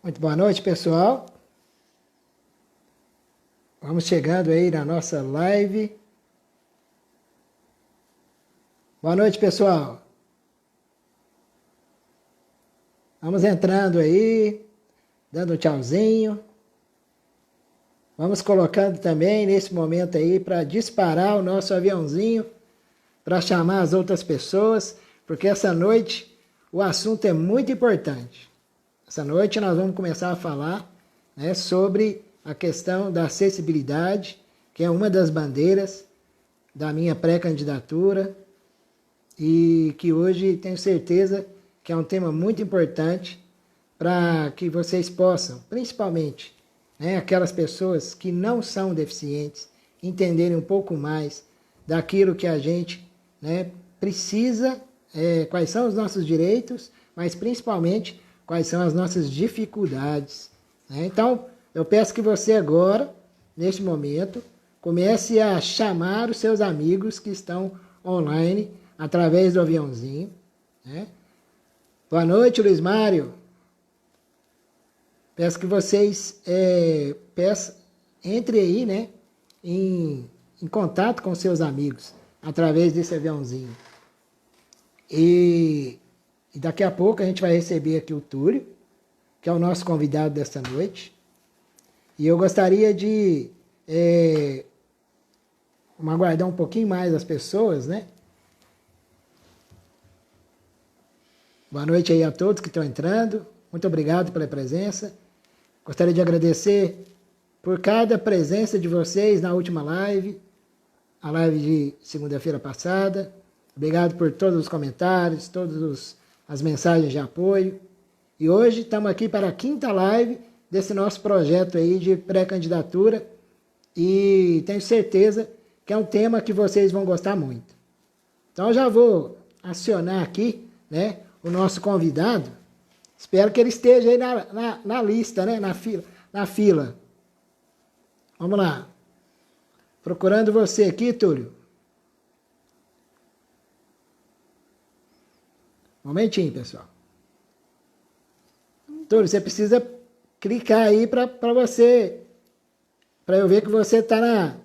Muito boa noite, pessoal. Vamos chegando aí na nossa live. Boa noite, pessoal. Vamos entrando aí, dando um tchauzinho. Vamos colocando também nesse momento aí para disparar o nosso aviãozinho, para chamar as outras pessoas, porque essa noite o assunto é muito importante. Essa noite nós vamos começar a falar, né, sobre a questão da acessibilidade, que é uma das bandeiras da minha pré-candidatura e que hoje tenho certeza que é um tema muito importante para que vocês possam, principalmente, né, aquelas pessoas que não são deficientes, entenderem um pouco mais daquilo que a gente, né, precisa, quais são os nossos direitos, mas principalmente quais são as nossas dificuldades, né? Então, eu peço que você agora, neste momento, comece a chamar os seus amigos que estão online através do aviãozinho, né? Boa noite, Luiz Mário. Peço que vocês entrem aí, né, em contato com seus amigos através desse aviãozinho. E daqui a pouco a gente vai receber aqui o Túlio, que é o nosso convidado desta noite. E eu gostaria de aguardar um pouquinho mais as pessoas, né? Boa noite aí a todos que estão entrando. Muito obrigado pela presença. Gostaria de agradecer por cada presença de vocês na última live, a live de segunda-feira passada. Obrigado por todos os comentários, todas as mensagens de apoio. E hoje estamos aqui para a quinta live desse nosso projeto aí de pré-candidatura e tenho certeza que é um tema que vocês vão gostar muito. Então eu já vou acionar aqui, né, o nosso convidado. Espero que ele esteja aí na lista, né, na fila. Vamos lá. Procurando você aqui, Túlio. Um momentinho, pessoal. Túlio, você precisa clicar aí para eu ver que você está na...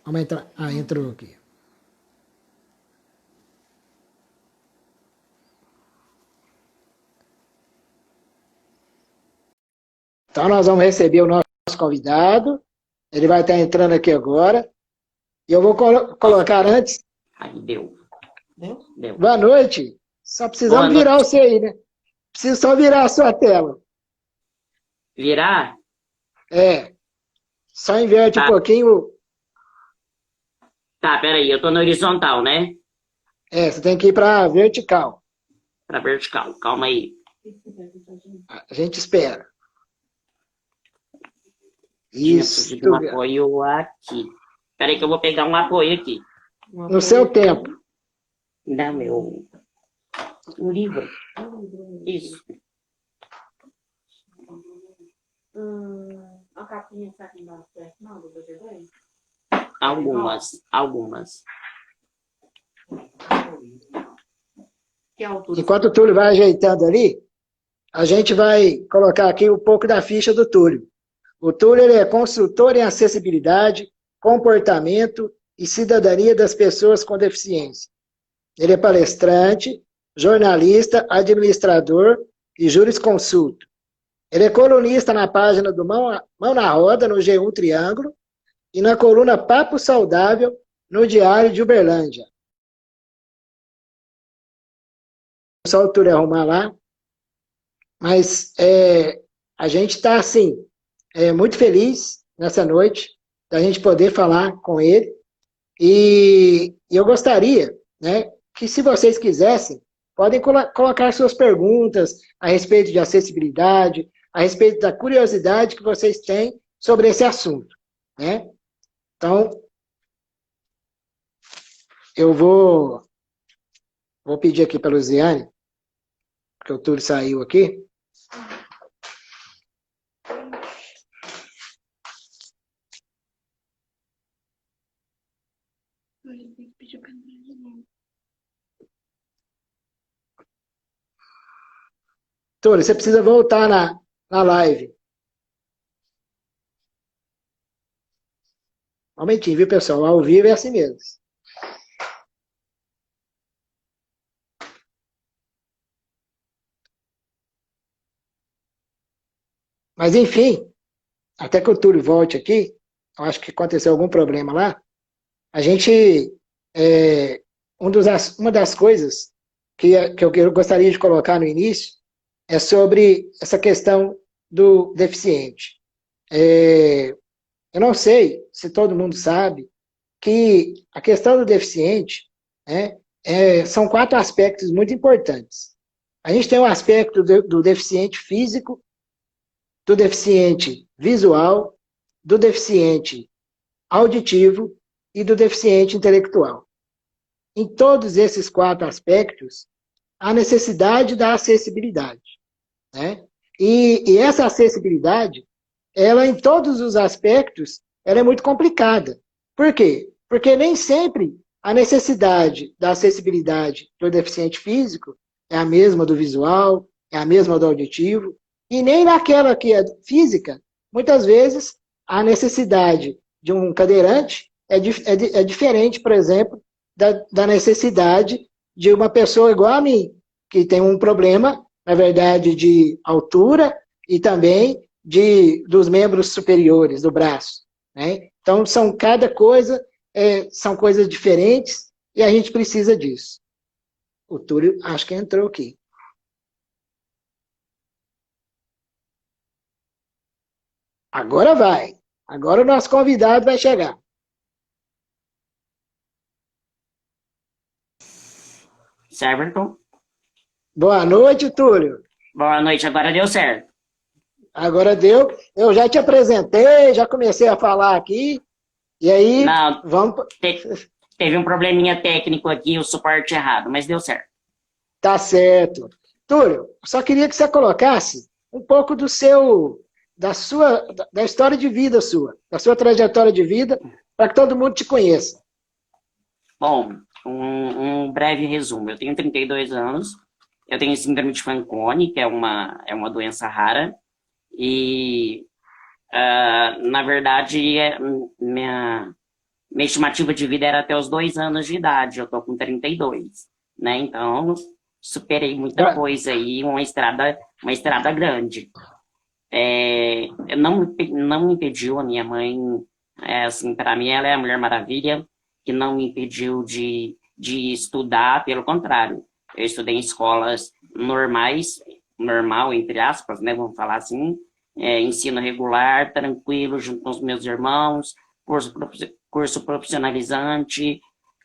Vamos entrar. Ah, entrou aqui. Então nós vamos receber o nosso convidado. Ele vai estar entrando aqui agora. E eu vou colocar antes. Aí deu. Deu. Boa noite. Só precisamos Boa virar noite. você aí, né? Preciso só virar a sua tela. Virar? Só inverte um Tá, pouquinho. tá, peraí, eu tô na horizontal, né? Você tem que ir para vertical. Pra vertical, calma aí. A gente espera. Eu preciso de Isso. um apoio aqui. Peraí que eu vou pegar um apoio aqui. No seu tempo. Dá meu... Um livro. Isso. A capinha está aqui embaixo, não, do DVD? Algumas. Que altura? Enquanto o Túlio vai ajeitando ali, a gente vai colocar aqui um pouco da ficha do Túlio. O Túlio ele é consultor em acessibilidade, comportamento e cidadania das pessoas com deficiência. Ele é palestrante, jornalista, administrador e jurisconsulto. Ele é colunista na página do Mão na Roda, no G1 Triângulo, e na coluna Papo Saudável, no Diário de Uberlândia. Só o Túlio arrumar lá. Mas a gente está, assim, muito feliz nessa noite da gente poder falar com ele. E eu gostaria, né, que se vocês quisessem, podem colocar suas perguntas a respeito de acessibilidade, a respeito da curiosidade que vocês têm sobre esse assunto, né? Então, eu vou pedir aqui para a Luziane, porque o Túlio saiu aqui. Túlio, você precisa voltar na live. Um momentinho, viu, pessoal? Ao vivo é assim mesmo. Mas, enfim, até que o Túlio volte aqui, eu acho que aconteceu algum problema lá, a gente, uma das coisas que eu gostaria de colocar no início é sobre essa questão do deficiente. Eu não sei se todo mundo sabe que a questão do deficiente, né, são 4 aspectos muito importantes. A gente tem o aspecto do deficiente físico, do deficiente visual, do deficiente auditivo e do deficiente intelectual. Em todos esses 4 aspectos, há necessidade da acessibilidade, né? E essa acessibilidade, ela em todos os aspectos, ela é muito complicada. Por quê? Porque nem sempre a necessidade da acessibilidade do deficiente físico é a mesma do visual, é a mesma do auditivo, e nem naquela que é física, muitas vezes a necessidade de um cadeirante é diferente, por exemplo, da necessidade de uma pessoa igual a mim, que tem um problema, na verdade, de altura e também dos membros superiores do braço, né? Então, cada coisa, são coisas diferentes e a gente precisa disso. O Túlio, acho que entrou aqui. Agora vai. Agora o nosso convidado vai chegar. Certo? Boa noite, Túlio. Boa noite, agora deu certo. Agora deu. Eu já te apresentei, já comecei a falar aqui. E aí, Não, vamos... teve um probleminha técnico aqui, o suporte errado, mas deu certo. Tá certo. Túlio, só queria que você colocasse um pouco da história de vida sua, da sua trajetória de vida, para que todo mundo te conheça. Bom, um breve resumo. Eu tenho 32 anos, eu tenho síndrome de Fanconi, que é uma doença rara, e, na verdade, minha estimativa de vida era até os 2 anos de idade, eu tô com 32, né? Então, superei muita coisa aí, uma estrada grande. Não me impediu, a minha mãe, assim, para mim ela é a Mulher Maravilha, que não me impediu de estudar, pelo contrário. Eu estudei em escolas normais, normal, entre aspas, né, vamos falar assim, ensino regular, tranquilo, junto com os meus irmãos, curso profissionalizante.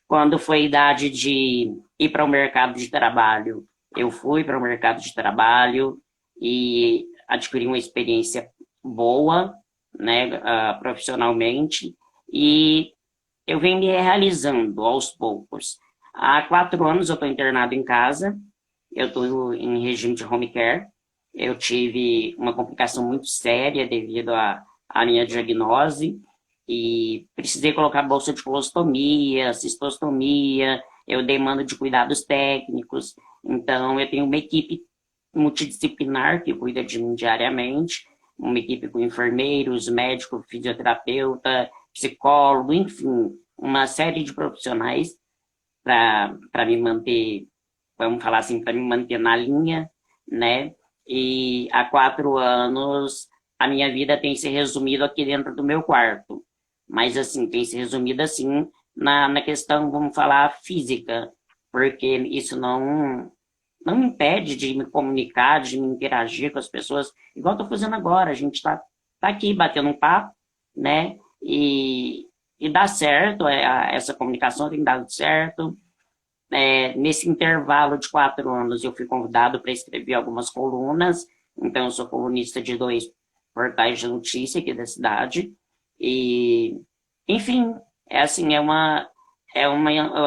Quando foi a idade de ir para o mercado de trabalho, eu fui para o mercado de trabalho e adquiri uma experiência boa, né, profissionalmente, e eu venho me realizando aos poucos. Há 4 anos eu estou internado em casa, eu estou em regime de home care, eu tive uma complicação muito séria devido à minha diagnose, e precisei colocar bolsa de colostomia, cistostomia, eu demando de cuidados técnicos, então eu tenho uma equipe multidisciplinar que cuida de mim diariamente, uma equipe com enfermeiros, médico, fisioterapeuta, psicólogo, enfim, uma série de profissionais para me manter, vamos falar assim, para me manter na linha, né? E há 4 anos a minha vida tem se resumido aqui dentro do meu quarto, mas assim, tem se resumido assim na questão, vamos falar, física, porque isso não me impede de me comunicar, de me interagir com as pessoas, igual estou fazendo agora. A gente tá aqui batendo um papo, né? E dá certo, essa comunicação tem dado certo. Nesse intervalo de 4 anos, eu fui convidado para escrever algumas colunas, então eu sou colunista de 2 portais de notícia aqui da cidade. E, enfim, assim, eu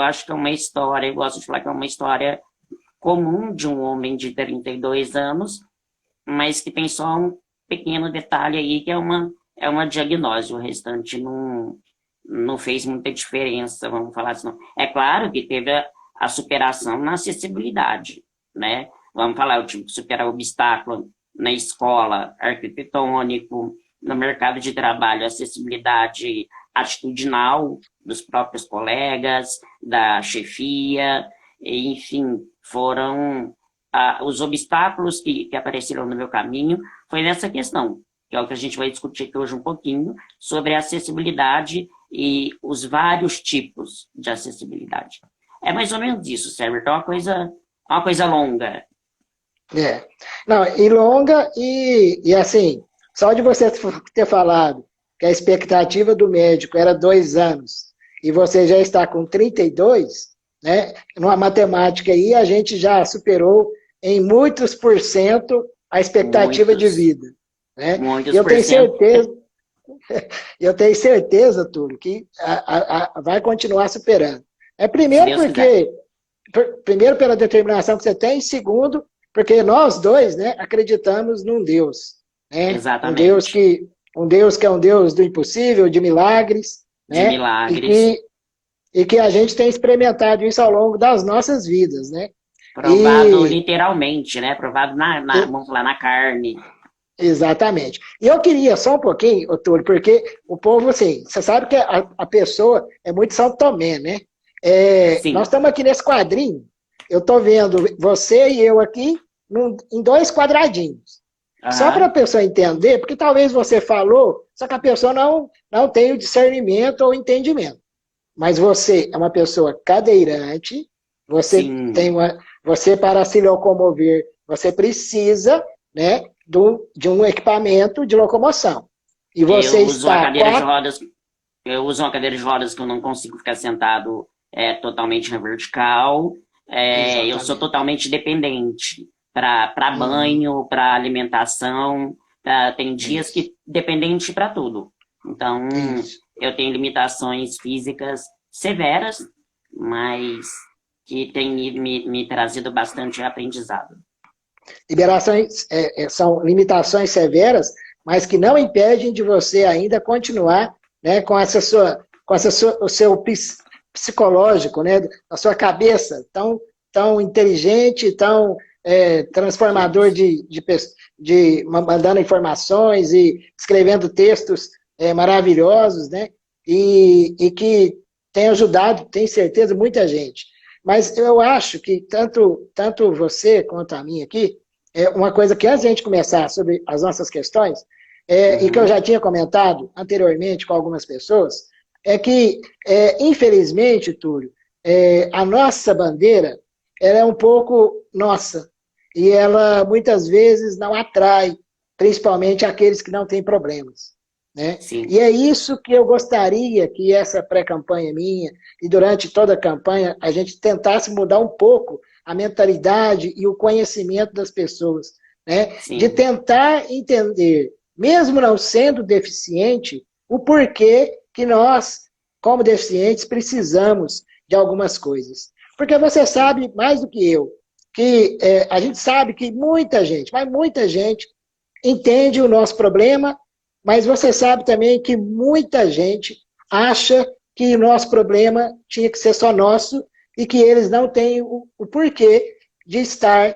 acho que é uma história, eu gosto de falar que é uma história comum de um homem de 32 anos, mas que tem só um pequeno detalhe aí, que é uma diagnose. O restante não fez muita diferença, vamos falar assim. É claro que teve a superação na acessibilidade, né? vamos falar, eu tive que superar obstáculo na escola, arquitetônico, no mercado de trabalho, acessibilidade atitudinal dos próprios colegas, da chefia, enfim, foram os obstáculos que apareceram no meu caminho, foi nessa questão, que é o que a gente vai discutir aqui hoje um pouquinho, sobre a acessibilidade e os vários tipos de acessibilidade. É mais ou menos isso, Sérgio, então é uma coisa longa. Não, e longa, e assim, só de você ter falado que a expectativa do médico era 2 anos, e você já está com 32, né? Numa matemática aí, a gente já superou em muitos por cento a expectativa de vida. Né? Muitos eu por tenho cento. certeza, eu tenho certeza, Túlio, que vai continuar superando. Primeiro primeiro pela determinação que você tem, segundo, porque nós dois, né, acreditamos num Deus. Né? Exatamente. Um Deus que é um Deus do impossível, de milagres. De né? milagres. E que a gente tem experimentado isso ao longo das nossas vidas, né? Provado literalmente, né? Provado vamos falar, na carne. Exatamente. E eu queria só um pouquinho, Túlio, porque o povo, assim, você sabe que a pessoa é muito São Tomé, né? Nós estamos aqui nesse quadrinho, eu estou vendo você e eu aqui em 2 quadradinhos. Só para a pessoa entender, porque talvez você falou, só que a pessoa não tem o discernimento ou entendimento. Mas você é uma pessoa cadeirante, você você para se locomover, você precisa, né, de um equipamento de locomoção. E você eu uso uma cadeira de rodas que eu não consigo ficar sentado totalmente na vertical. Eu sou totalmente dependente para banho, para alimentação. Tem dias que dependente para tudo. Então, eu tenho limitações físicas severas, mas que tem me trazido bastante aprendizado. São limitações severas, mas que não impedem de você ainda continuar, né, com o seu psicológico, né, a sua cabeça tão inteligente, tão transformador mandando informações e escrevendo textos maravilhosos, né, e que tem ajudado, tenho certeza, muita gente. Mas eu acho que tanto você quanto a mim aqui, uma coisa que antes de a gente começar sobre as nossas questões, e que eu já tinha comentado anteriormente com algumas pessoas, é que, infelizmente, Túlio, a nossa bandeira ela é um pouco nossa, e ela muitas vezes não atrai, principalmente aqueles que não têm problemas. Né? E é isso que eu gostaria que essa pré-campanha minha, e durante toda a campanha, a gente tentasse mudar um pouco a mentalidade e o conhecimento das pessoas. Né? De tentar entender, mesmo não sendo deficiente, o porquê que nós, como deficientes, precisamos de algumas coisas. Porque você sabe, mais do que eu, que a gente sabe que muita gente, mas muita gente, entende o nosso problema, mas você sabe também que muita gente acha que o nosso problema tinha que ser só nosso e que eles não têm o porquê de estar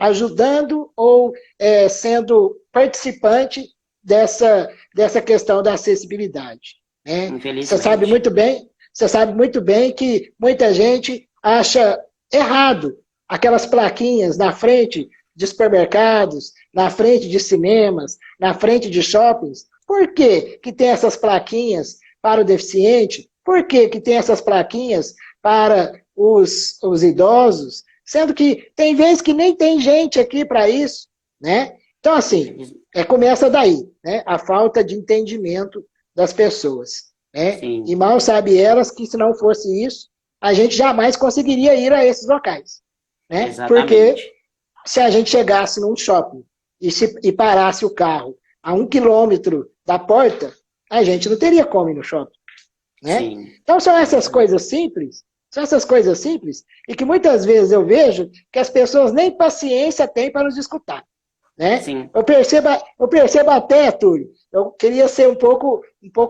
ajudando ou sendo participante dessa questão da acessibilidade. Né? Você sabe muito bem que muita gente acha errado aquelas plaquinhas na frente de supermercados, na frente de cinemas, na frente de shoppings. Por que que tem essas plaquinhas para o deficiente? Por que que tem essas plaquinhas para os idosos? Sendo que tem vezes que nem tem gente aqui para isso. Né? Então, assim, começa daí, né? A falta de entendimento das pessoas. Né? E mal sabe elas que, se não fosse isso, a gente jamais conseguiria ir a esses locais. Né? Porque se a gente chegasse num shopping e parasse o carro a 1 quilômetro da porta, a gente não teria como ir no shopping. Né? Então são essas coisas simples, e que muitas vezes eu vejo que as pessoas nem paciência têm para nos escutar. Né? Eu percebo até, Túlio, eu queria ser um pouco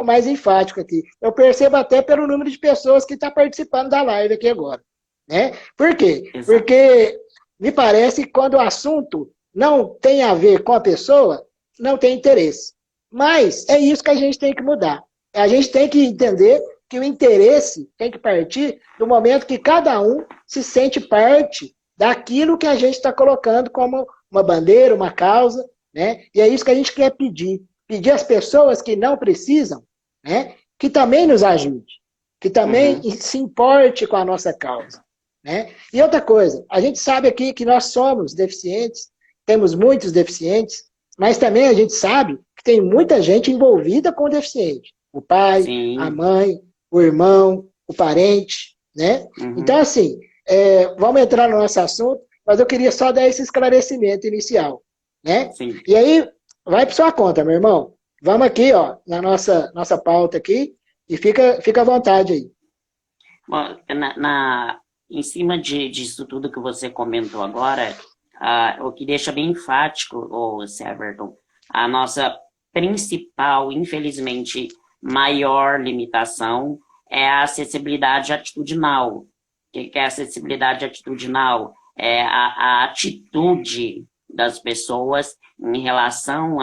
mais enfático aqui, eu percebo até pelo número de pessoas que estão participando da live aqui agora. Né? Por quê? Porque me parece que quando o assunto não tem a ver com a pessoa, não tem interesse. Mas é isso que a gente tem que mudar. A gente tem que entender que o interesse tem que partir do momento que cada um se sente parte daquilo que a gente está colocando como uma bandeira, uma causa, né? E é isso que a gente quer pedir. Pedir às pessoas que não precisam, né? Que também nos ajude, que também se importe com a nossa causa, né? E outra coisa, a gente sabe aqui que nós somos deficientes, temos muitos deficientes, mas também a gente sabe que tem muita gente envolvida com o deficiente. O pai, Sim. a mãe, o irmão, o parente, né? Então, assim, vamos entrar no nosso assunto, mas eu queria só dar esse esclarecimento inicial, né? Sim. E aí, vai para sua conta, meu irmão. Vamos aqui, ó, na nossa pauta aqui, e fica à vontade aí. Bom, em cima disso tudo que você comentou agora, o que deixa bem enfático, o Severton, a nossa principal, infelizmente, maior limitação é a acessibilidade atitudinal. O que é acessibilidade atitudinal? É a atitude das pessoas em relação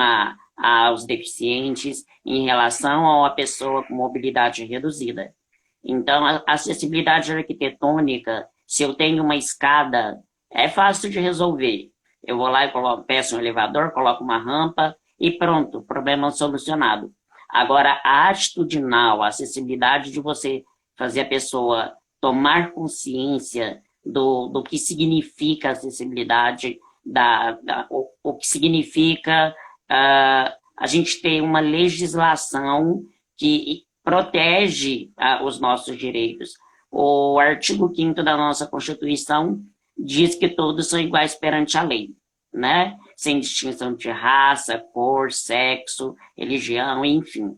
aos deficientes, em relação a pessoa com mobilidade reduzida. Então, a acessibilidade arquitetônica, se eu tenho uma escada, é fácil de resolver. Eu vou lá e peço um elevador, coloco uma rampa e pronto, problema solucionado. Agora, a atitudinal, a acessibilidade de você fazer a pessoa tomar consciência do que significa acessibilidade, o que significa a gente ter uma legislação que protege os nossos direitos. O artigo 5º da nossa Constituição diz que todos são iguais perante a lei, né? Sem distinção de raça, cor, sexo, religião, enfim.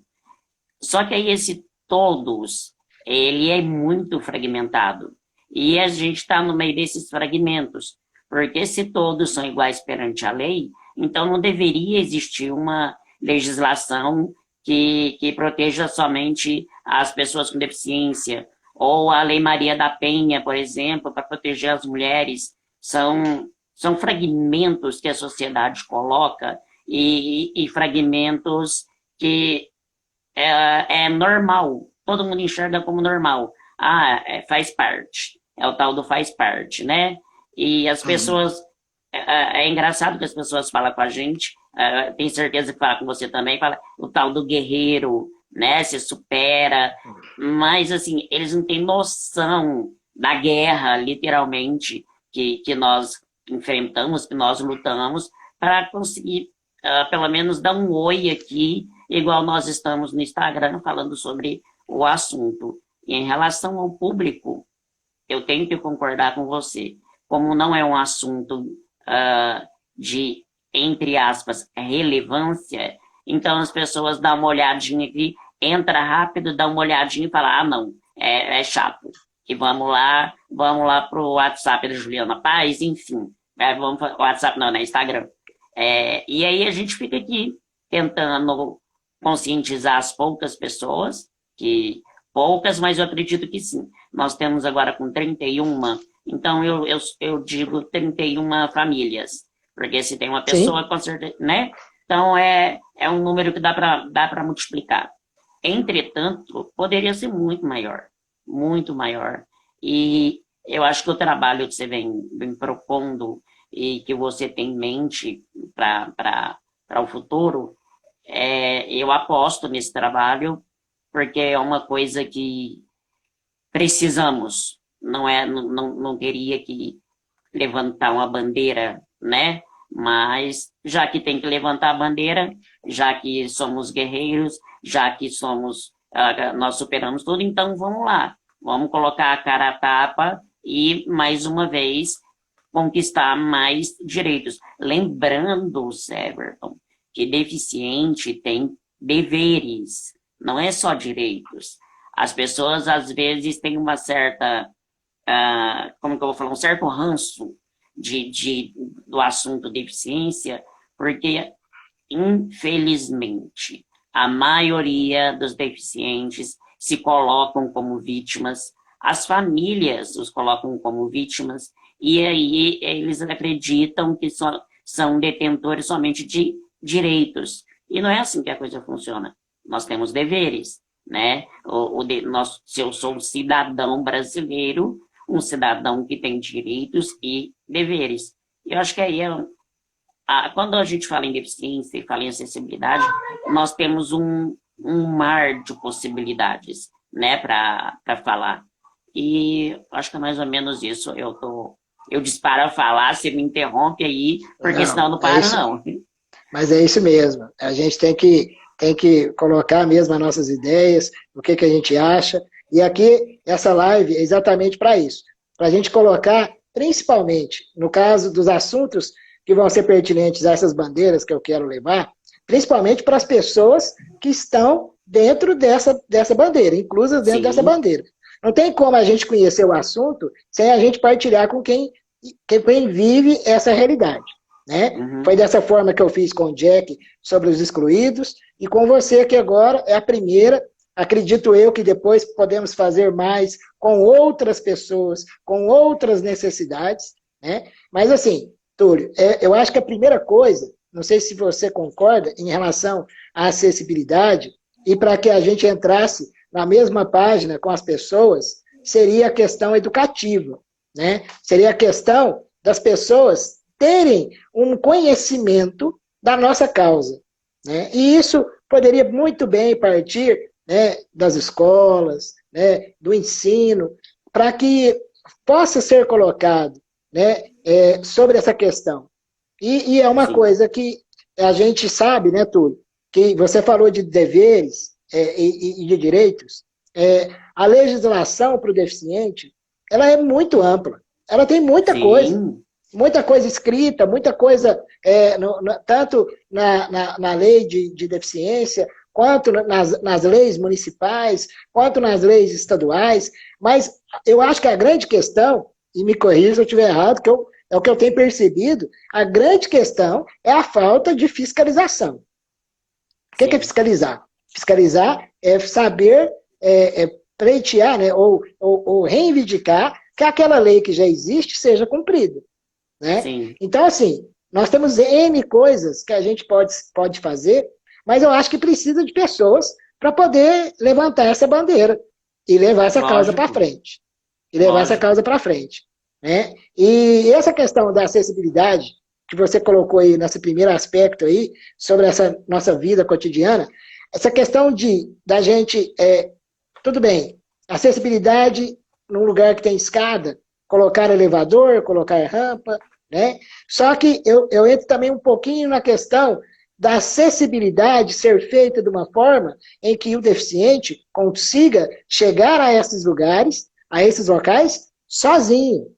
Só que aí esse todos, ele é muito fragmentado. E a gente está no meio desses fragmentos, porque se todos são iguais perante a lei, então não deveria existir uma legislação que proteja somente as pessoas com deficiência, ou a Lei Maria da Penha, por exemplo, para proteger as mulheres. São fragmentos que a sociedade coloca e fragmentos que é normal, todo mundo enxerga como normal. Faz parte, é o tal do faz parte, né? E as pessoas, é engraçado que as pessoas falam com a gente, tenho certeza que fala com você também, fala o tal do guerreiro, né? Se supera, mas assim, eles não têm noção da guerra, literalmente, que nós enfrentamos, que nós lutamos, para conseguir, pelo menos, dar um oi aqui, igual nós estamos no Instagram falando sobre o assunto. E em relação ao público, eu tenho que concordar com você. Como não é um assunto de, entre aspas, relevância, então as pessoas dão uma olhadinha aqui, entra rápido, dá uma olhadinha e fala, não, é chato. E vamos lá pro WhatsApp da Juliana Paz, enfim. WhatsApp não, né? Instagram. E aí a gente fica aqui tentando conscientizar as poucas pessoas, poucas, mas eu acredito que sim. Nós temos agora com 31, então eu digo 31 famílias, porque se tem uma pessoa, sim, com certeza, né? Então é um número que dá para multiplicar. Entretanto, poderia ser muito maior, muito maior. E eu acho que o trabalho que você vem propondo e que você tem em mente para o futuro, eu aposto nesse trabalho, porque é uma coisa que precisamos. Não teria que levantar uma bandeira, né? Mas já que tem que levantar a bandeira, já que somos guerreiros, já que nós superamos tudo, então vamos lá. Vamos colocar a cara a tapa e, mais uma vez, conquistar mais direitos. Lembrando, Severton, que deficiente tem deveres, não é só direitos. As pessoas, às vezes, têm uma certa, como que eu vou falar, um certo ranço do assunto deficiência, porque, infelizmente, a maioria dos deficientes se colocam como vítimas, as famílias os colocam como vítimas, e aí eles acreditam que são detentores somente de direitos. E não é assim que a coisa funciona. Nós temos deveres, né? Se eu sou um cidadão brasileiro, um cidadão que tem direitos e deveres. Eu acho que aí quando a gente fala em deficiência e fala em acessibilidade, nós temos um mar de possibilidades, né, para falar. E acho que é mais ou menos isso. Eu disparo a falar, você me interrompe aí, porque senão eu não paro, não. Mas é isso mesmo. A gente tem que colocar mesmo as nossas ideias, o que a gente acha. E aqui, essa live é exatamente para isso. Para a gente colocar, principalmente, no caso dos assuntos que vão ser pertinentes a essas bandeiras que eu quero levar, principalmente para as pessoas que estão dentro dessa bandeira, inclusas dentro dessa bandeira. Não tem como a gente conhecer o assunto sem a gente partilhar com quem vive essa realidade. Né? Foi dessa forma que eu fiz com o Jack sobre os excluídos, e com você que agora é a primeira. Acredito eu que depois podemos fazer mais com outras pessoas, com outras necessidades, né? Mas assim, Túlio, eu acho que a primeira coisa, não sei se você concorda, em relação à acessibilidade, e para que a gente entrasse na mesma página com as pessoas, seria a questão educativa, né? Seria a questão das pessoas terem um conhecimento da nossa causa, né? E isso poderia muito bem partir, né, das escolas, né, do ensino, para que possa ser colocado, né, sobre essa questão. E é uma coisa que a gente sabe, né, Túlio, que você falou de deveres e de direitos. A legislação para o deficiente, ela é muito ampla. Ela tem muita coisa escrita, muita coisa, tanto na lei de deficiência, quanto nas leis municipais, quanto nas leis estaduais, mas eu acho que a grande questão, e me corrija se eu estiver errado, é o que eu tenho percebido, a grande questão é a falta de fiscalização. O que é fiscalizar? Fiscalizar é saber pleitear, né, ou reivindicar que aquela lei que já existe seja cumprida. Né? Então, assim, nós temos N coisas que a gente pode fazer, mas eu acho que precisa de pessoas para poder levantar essa bandeira e levar essa causa para frente. Né? E essa questão da acessibilidade, que você colocou aí nesse primeiro aspecto aí, sobre essa nossa vida cotidiana, essa questão da gente, tudo bem, acessibilidade num lugar que tem escada, colocar elevador, colocar rampa, né? Só que eu entro também um pouquinho na questão da acessibilidade ser feita de uma forma em que o deficiente consiga chegar a esses lugares, a esses locais, sozinho.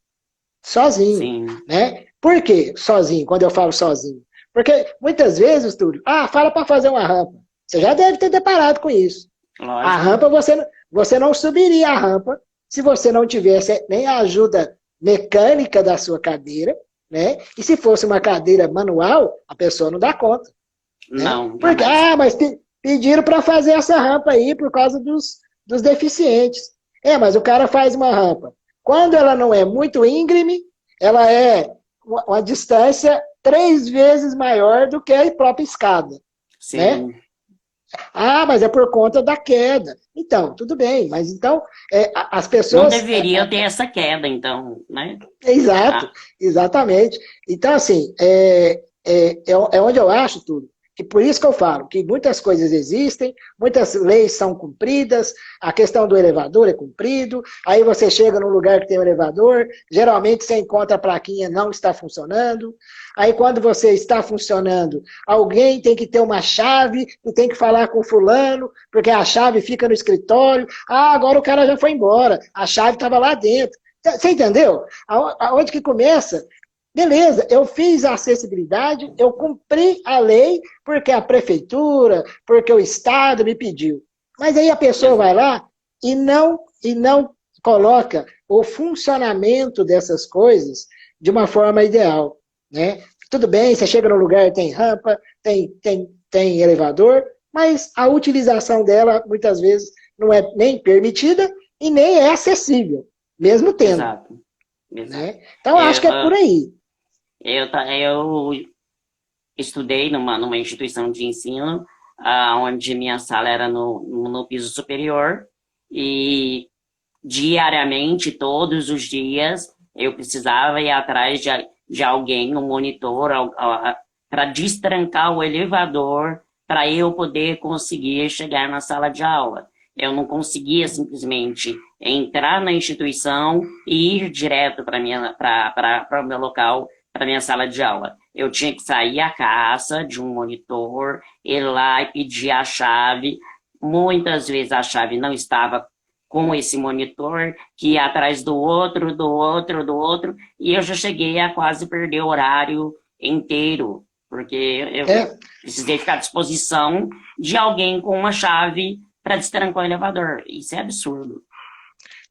Né? Por que sozinho, quando eu falo sozinho? Porque muitas vezes, Túlio, fala para fazer uma rampa. Você já deve ter deparado com isso. Lógico. A rampa, você não subiria a rampa se você não tivesse nem a ajuda mecânica da sua cadeira, né? E se fosse uma cadeira manual, a pessoa não dá conta. Não. Né? Porque, mas pediram para fazer essa rampa aí por causa dos deficientes. Mas o cara faz uma rampa. Quando ela não é muito íngreme, ela é uma distância 3 vezes maior do que a própria escada. Sim. Né? Mas é por conta da queda. Então, tudo bem, mas então as pessoas... Não deveriam ter essa queda, então, né? Exato, exatamente. Então, assim, é onde eu acho tudo. Que por isso que eu falo que muitas coisas existem, muitas leis são cumpridas, a questão do elevador é cumprido, aí você chega num lugar que tem um elevador, geralmente você encontra a plaquinha não está funcionando, aí quando você está funcionando, alguém tem que ter uma chave e tem que falar com fulano, porque a chave fica no escritório, agora o cara já foi embora, a chave estava lá dentro. Você entendeu? Aonde que começa? Beleza, eu fiz a acessibilidade, eu cumpri a lei, porque a prefeitura, porque o Estado me pediu. Mas aí a pessoa vai lá e não coloca o funcionamento dessas coisas de uma forma ideal. Né? Tudo bem, você chega no lugar, tem rampa, tem elevador, mas a utilização dela, muitas vezes, não é nem permitida e nem é acessível, mesmo tendo. Exato. exato. né? Então, acho que é por aí. Eu estudei numa instituição de ensino, onde minha sala era no piso superior, e diariamente, todos os dias, eu precisava ir atrás de alguém, um monitor, para destrancar o elevador, para eu poder conseguir chegar na sala de aula. Eu não conseguia simplesmente entrar na instituição e ir direto para o meu local, para minha sala de aula. Eu tinha que sair à caça de um monitor, ir lá e pedir a chave. Muitas vezes a chave não estava com esse monitor, que ia atrás do outro, e eu já cheguei a quase perder o horário inteiro, porque eu precisei ficar à disposição de alguém com uma chave para destrancar o elevador. Isso é absurdo.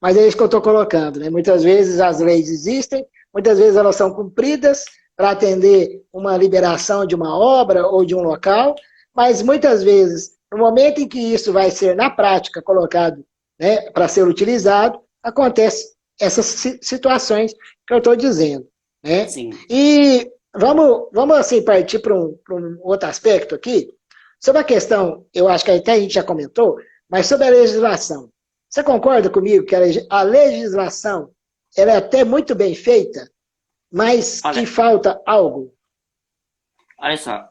Mas é isso que eu estou colocando, né? Muitas vezes as leis existem, muitas vezes elas são cumpridas para atender uma liberação de uma obra ou de um local, mas muitas vezes, no momento em que isso vai ser, na prática, colocado, né, para ser utilizado, acontece essas situações que eu estou dizendo, né? Sim. E vamos assim, partir para um outro aspecto aqui, sobre a questão, eu acho que até a gente já comentou, mas sobre a legislação. Você concorda comigo que a legislação ela é até muito bem feita, mas que falta algo? Olha só,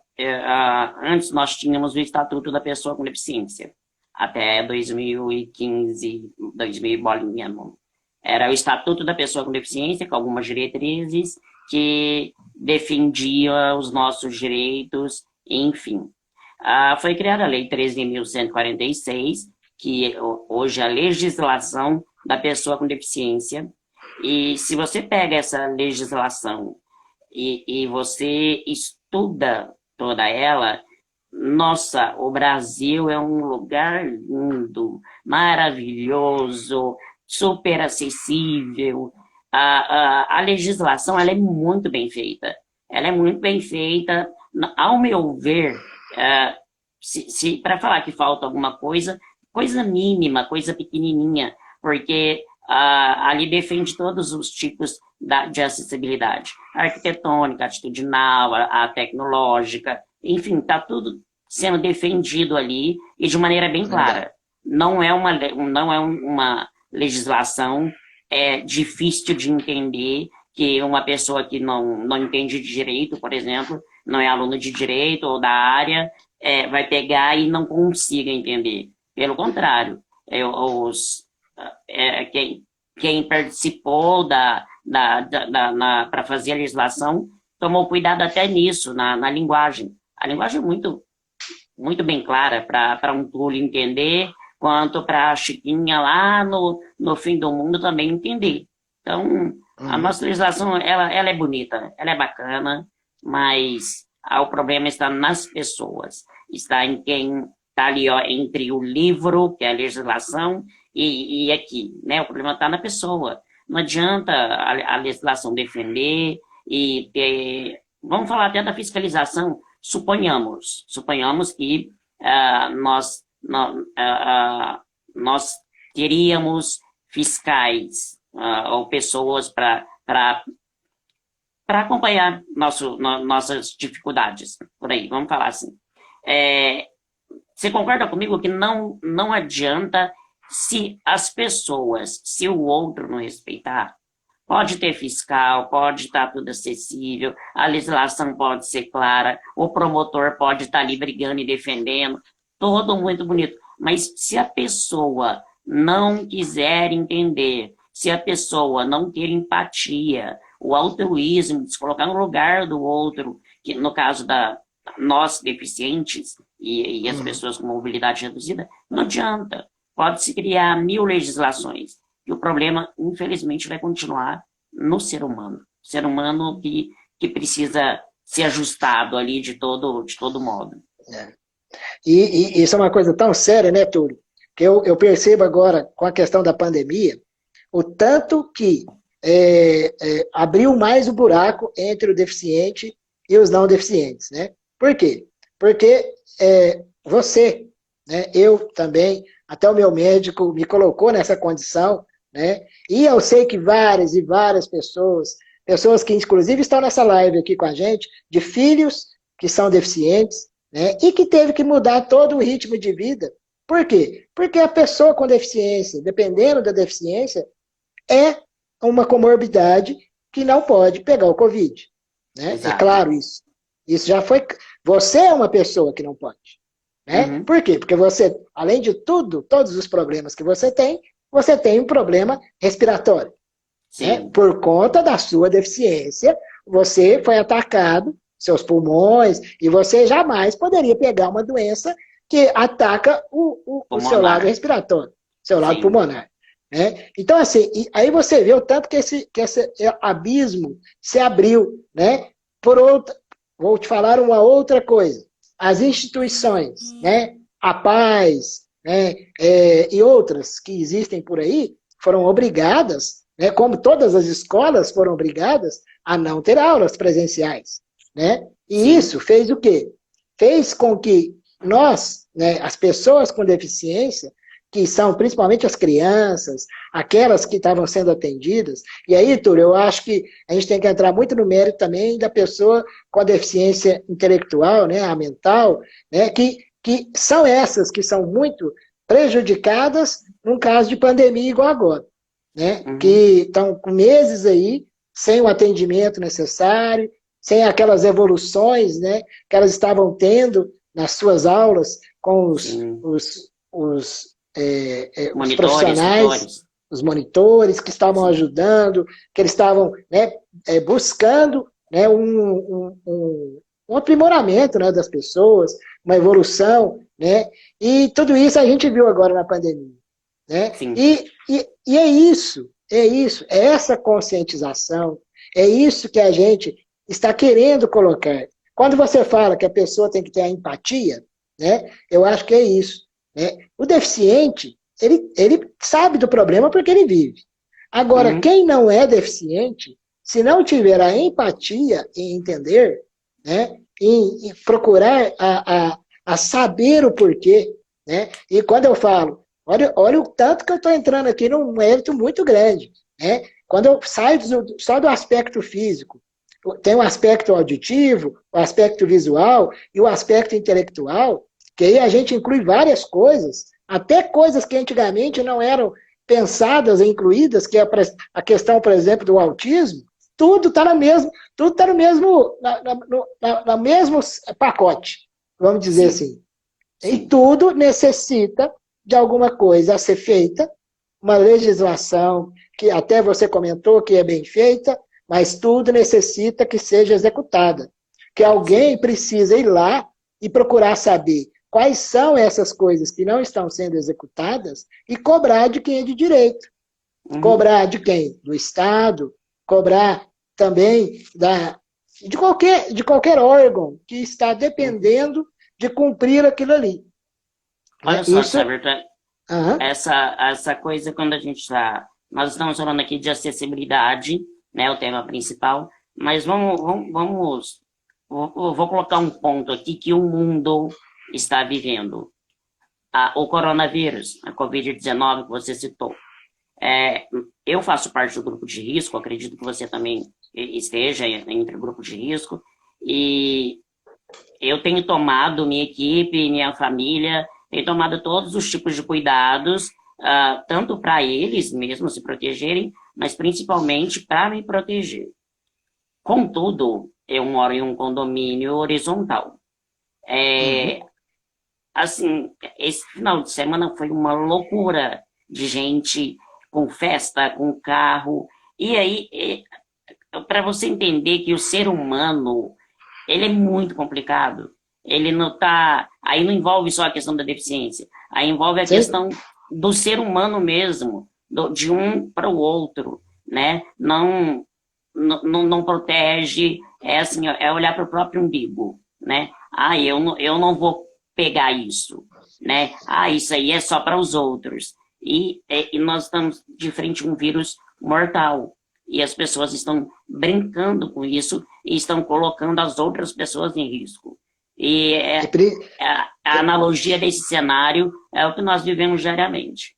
antes nós tínhamos o Estatuto da Pessoa com Deficiência, até 2015, 2000 bolinha, não. Era o Estatuto da Pessoa com Deficiência, com algumas diretrizes que defendia os nossos direitos, enfim. Foi criada a Lei 13.146, que hoje é a legislação da pessoa com deficiência. E se você pega essa legislação e você estuda toda ela, nossa, o Brasil é um lugar lindo, maravilhoso, super acessível. A legislação ela é muito bem feita. Ela é muito bem feita. Ao meu ver, para falar que falta alguma coisa, coisa mínima, coisa pequenininha, porque ali defende todos os tipos de acessibilidade. A arquitetônica, a atitudinal, a tecnológica, enfim, está tudo sendo defendido ali e de maneira bem clara. Não é uma legislação difícil de entender, que uma pessoa que não entende de direito, por exemplo, não é aluno de direito ou da área, vai pegar e não consiga entender. Pelo contrário, quem participou para fazer a legislação tomou cuidado até nisso, na linguagem. A linguagem é muito, muito bem clara para um tolo entender, quanto para a Chiquinha lá no fim do mundo também entender. Então, a nossa legislação ela é bonita, ela é bacana, mas o problema está nas pessoas, está em quem está ali entre o livro, que é a legislação, e aqui, né? O problema está na pessoa. Não adianta a legislação defender vamos falar até da fiscalização. Suponhamos que nós teríamos fiscais ou pessoas para acompanhar nossas dificuldades, por aí, vamos falar assim. Você concorda comigo que não adianta se o outro não respeitar? Pode ter fiscal, pode estar tudo acessível, a legislação pode ser clara, o promotor pode estar ali brigando e defendendo, tudo muito bonito. Mas se a pessoa não quiser entender, se a pessoa não ter empatia, o altruísmo, de se colocar no lugar do outro, que no caso nós deficientes e as pessoas com mobilidade reduzida, não adianta. Pode-se criar 1000 legislações. E o problema, infelizmente, vai continuar no ser humano. Ser humano que precisa ser ajustado ali de todo modo. E isso é uma coisa tão séria, né, Túlio? Que eu percebo agora, com a questão da pandemia, o tanto que abriu mais o buraco entre o deficiente e os não deficientes, né? Por quê? Porque você, né, eu também, até o meu médico me colocou nessa condição, né? E eu sei que várias e várias pessoas que inclusive estão nessa live aqui com a gente, de filhos que são deficientes, né? E que teve que mudar todo o ritmo de vida. Por quê? Porque a pessoa com deficiência, dependendo da deficiência, é uma comorbidade que não pode pegar o Covid, né? É Exato. claro isso. Isso já foi... Você é uma pessoa que não pode, né? Uhum. Por quê? Porque você, além de tudo, todos os problemas que você tem um problema respiratório. Né? Sim. Por conta da sua deficiência, você foi atacado, seus pulmões, e você jamais poderia pegar uma doença que ataca o seu lado respiratório, seu lado Sim. pulmonar. Né? Então, assim, aí você vê o tanto que esse abismo se abriu, né? Por outra, vou te falar uma outra coisa. As instituições, né? A Paz, né? E outras que existem por aí, foram obrigadas, né? Como todas as escolas foram obrigadas a não ter aulas presenciais. Né? E Sim. isso fez o quê? Fez com que nós, né, as pessoas com deficiência, que são principalmente as crianças, aquelas que estavam sendo atendidas, e aí, Túlio, eu acho que a gente tem que entrar muito no mérito também da pessoa com a deficiência intelectual, né, a mental, né, que são essas que são muito prejudicadas num caso de pandemia igual agora, né, que estão com meses aí sem o atendimento necessário, sem aquelas evoluções, né, que elas estavam tendo nas suas aulas com os profissionais, tutores. Os monitores que estavam ajudando, que eles estavam, né, buscando, né, um aprimoramento, né, das pessoas, uma evolução, né, e tudo isso a gente viu agora na pandemia. Né? E é isso, é essa conscientização, é isso que a gente está querendo colocar. Quando você fala que a pessoa tem que ter a empatia, né, eu acho que é isso. Né? O deficiente, ele sabe do problema porque ele vive. Agora, quem não é deficiente, se não tiver a empatia em entender, né, em procurar a saber o porquê, né? E quando eu falo, olha o tanto que eu estou entrando aqui num mérito muito grande. Né? Quando eu saio só do aspecto físico, tem o aspecto auditivo, o aspecto visual e o aspecto intelectual, que aí a gente inclui várias coisas, até coisas que antigamente não eram pensadas e incluídas, que é a questão, por exemplo, do autismo, tudo está no mesmo pacote, vamos dizer assim. E tudo necessita de alguma coisa a ser feita, uma legislação que até você comentou que é bem feita, mas tudo necessita que seja executada. Que alguém precisa ir lá e procurar saber quais são essas coisas que não estão sendo executadas e cobrar de quem é de direito. Cobrar de quem? Do Estado, cobrar também de qualquer órgão que está dependendo de cumprir aquilo ali. Olha só, Everton, essa coisa quando a gente está... Nós estamos falando aqui de acessibilidade, né, o tema principal, mas vou colocar um ponto aqui que o mundo está vivendo. O coronavírus, a Covid-19 que você citou. Eu faço parte do grupo de risco, acredito que você também esteja entre o grupo de risco, e eu tenho tomado, minha equipe, minha família, tenho tomado todos os tipos de cuidados, tanto para eles mesmos se protegerem, mas principalmente para me proteger. Contudo, eu moro em um condomínio horizontal. Assim, esse final de semana foi uma loucura de gente com festa, com carro. E aí, para você entender que o ser humano, ele é muito complicado. Ele não tá... Aí não envolve só a questão da deficiência. Aí envolve a questão do ser humano mesmo, de um para o outro, né? Não protege, assim, é olhar para o próprio umbigo, né? Eu não vou pegar isso, né? Isso aí é só para os outros. E nós estamos de frente a um vírus mortal. E as pessoas estão brincando com isso e estão colocando as outras pessoas em risco. E a analogia desse cenário é o que nós vivemos diariamente.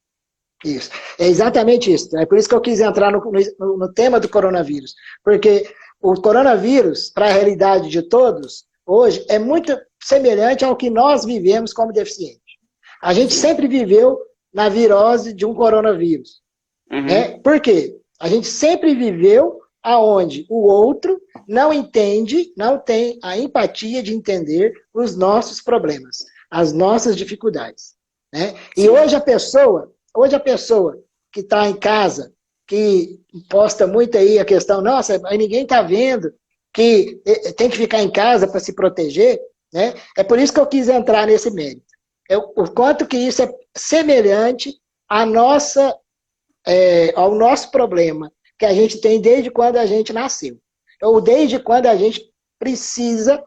Isso. É exatamente isso. É por isso que eu quis entrar no tema do coronavírus. Porque o coronavírus, para a realidade de todos, hoje, é muito semelhante ao que nós vivemos como deficiente. A gente Sim. sempre viveu na virose de um coronavírus. Uhum. Né? Por quê? A gente sempre viveu aonde o outro não entende, não tem a empatia de entender os nossos problemas, as nossas dificuldades. Né? E Sim. hoje a pessoa que está em casa, que posta muito aí a questão, nossa, mas ninguém está vendo que tem que ficar em casa para se proteger, né? É por isso que eu quis entrar nesse mérito. O quanto que isso é semelhante à ao nosso problema que a gente tem desde quando a gente nasceu, ou desde quando a gente precisa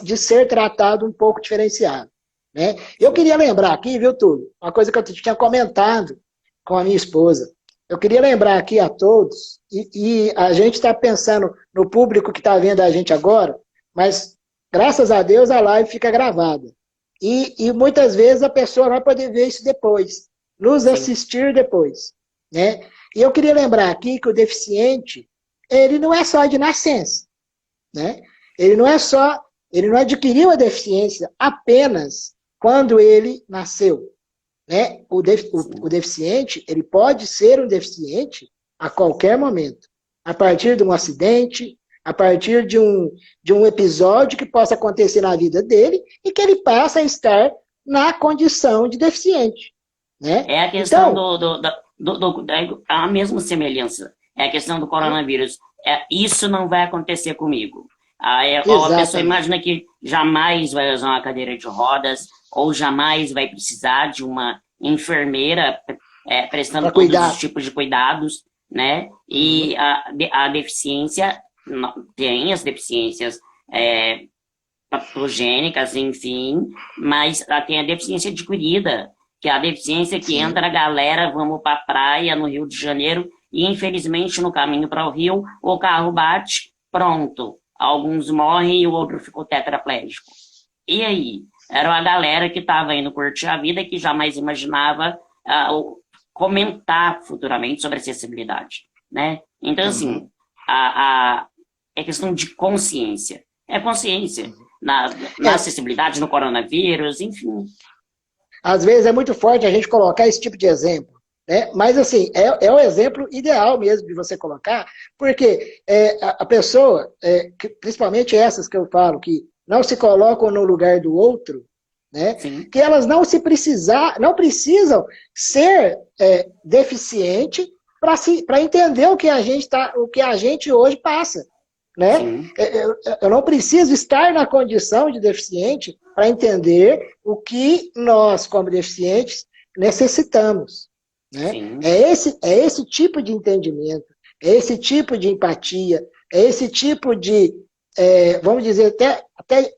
de ser tratado um pouco diferenciado. Né? Eu queria lembrar aqui, viu, Túlio, uma coisa que eu tinha comentado com a minha esposa. Eu queria lembrar aqui a todos, e a gente está pensando no público que está vendo a gente agora, mas graças a Deus a live fica gravada. E muitas vezes a pessoa vai poder ver isso depois, nos Sim. assistir depois. Né? E eu queria lembrar aqui que o deficiente, ele não é só de nascença. Né? Ele não adquiriu a deficiência apenas quando ele nasceu. Né? O deficiente, ele pode ser um deficiente a qualquer momento. A partir de um acidente, a partir de um episódio que possa acontecer na vida dele e que ele passa a estar na condição de deficiente. Né? É a questão Então, a mesma semelhança. É a questão do coronavírus. Isso não vai acontecer comigo. Ou a pessoa imagina que jamais vai usar uma cadeira de rodas, ou jamais vai precisar de uma enfermeira prestando todos os tipos de cuidados, né? E a deficiência, tem as deficiências patogênicas, enfim, mas tem a deficiência adquirida, que é a deficiência que entra a galera, vamos para a praia no Rio de Janeiro, e infelizmente no caminho para o Rio, o carro bate, pronto. Alguns morrem e o outro ficou tetraplégico. E aí? Era uma galera que estava indo curtir a vida, que jamais imaginava comentar futuramente sobre acessibilidade. Né? Então, assim, é questão de consciência. É consciência na acessibilidade, no coronavírus, enfim. Às vezes é muito forte a gente colocar esse tipo de exemplo. Né? Mas, assim, é o exemplo ideal mesmo de você colocar, porque a pessoa, principalmente essas que eu falo, que não se colocam no lugar do outro, né? Que elas não precisam ser deficiente para entender o que a gente hoje passa. Né? Eu não preciso estar na condição de deficiente para entender o que nós, como deficientes, necessitamos. Né? É esse tipo de entendimento, é esse tipo de empatia, é esse tipo de, vamos dizer, até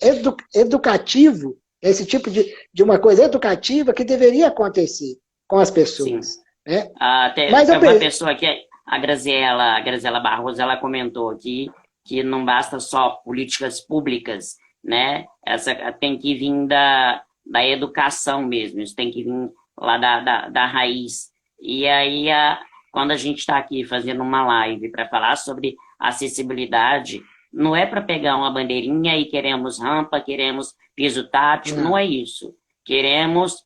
educativo, esse tipo de uma coisa educativa que deveria acontecer com as pessoas. Né? Mas uma pessoa aqui, a Graziela Barroso, ela comentou aqui que não basta só políticas públicas, né? Essa tem que vir da educação mesmo, isso tem que vir lá da raiz. E aí, quando a gente está aqui fazendo uma live para falar sobre acessibilidade, não é para pegar uma bandeirinha e queremos rampa, queremos piso tátil, não é isso. Queremos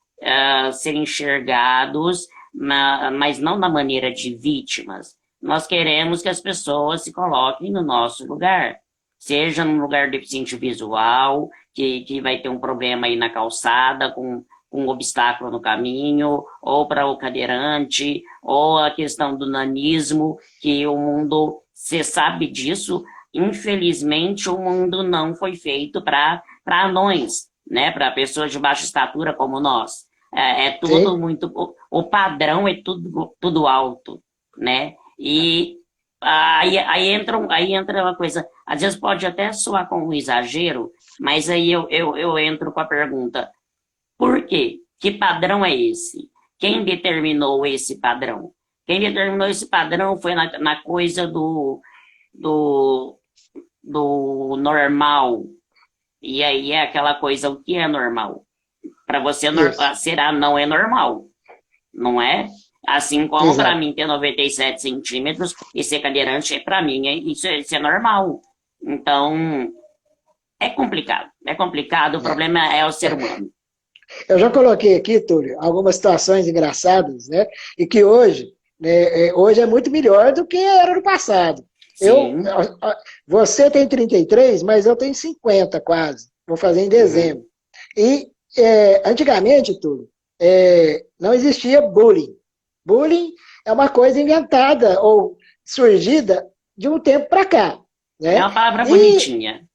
ser enxergados, mas não na maneira de vítimas. Nós queremos que as pessoas se coloquem no nosso lugar, seja num lugar deficiente visual, que vai ter um problema aí na calçada, com um obstáculo no caminho, ou para o cadeirante, ou a questão do nanismo, que o mundo, você sabe disso, infelizmente o mundo não foi feito para anões, né? Para pessoas de baixa estatura como nós. É tudo muito... O padrão é tudo alto, né? E aí entra uma coisa, às vezes pode até soar como um exagero, mas aí eu entro com a pergunta, por quê? Que padrão é esse? Quem determinou esse padrão? Quem determinou esse padrão foi na coisa do normal. E aí é aquela coisa, o que é normal? Para você, ser anão é normal, não é? Assim como para Exato. mim ter 97 centímetros e ser cadeirante, para mim isso é normal. Então, é complicado. É complicado, o É. problema é o ser humano. Eu já coloquei aqui, Túlio, algumas situações engraçadas, né? E que hoje, né, hoje é muito melhor do que era no passado. Eu, Sim. você tem 33, mas eu tenho 50 quase. Vou fazer em Uhum. dezembro. E antigamente, Túlio, não existia bullying. Bullying é uma coisa inventada ou surgida de um tempo para cá, É né? uma palavra E bonitinha.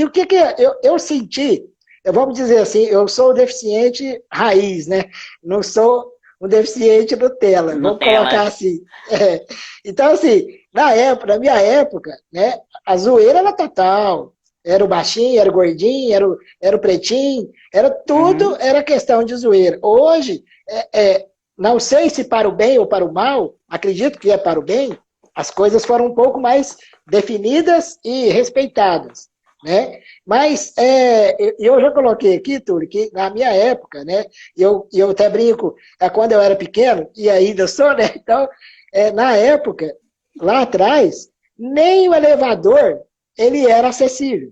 o que que eu senti, vamos dizer assim, eu sou o deficiente raiz, né? Não sou um deficiente Nutella, vamos Nutella. colocar assim. É. Então, assim, na minha época, né, a zoeira era total. Era o baixinho, era o gordinho, era o pretinho, era tudo, Uhum. era questão de zoeira. Hoje, não sei se para o bem ou para o mal, acredito que é para o bem, as coisas foram um pouco mais definidas e respeitadas, né? Mas eu já coloquei aqui, Túlio, que na minha época, né? Eu até brinco, quando eu era pequeno, e ainda sou, né? Então, na época, lá atrás, nem o elevador ele era acessível.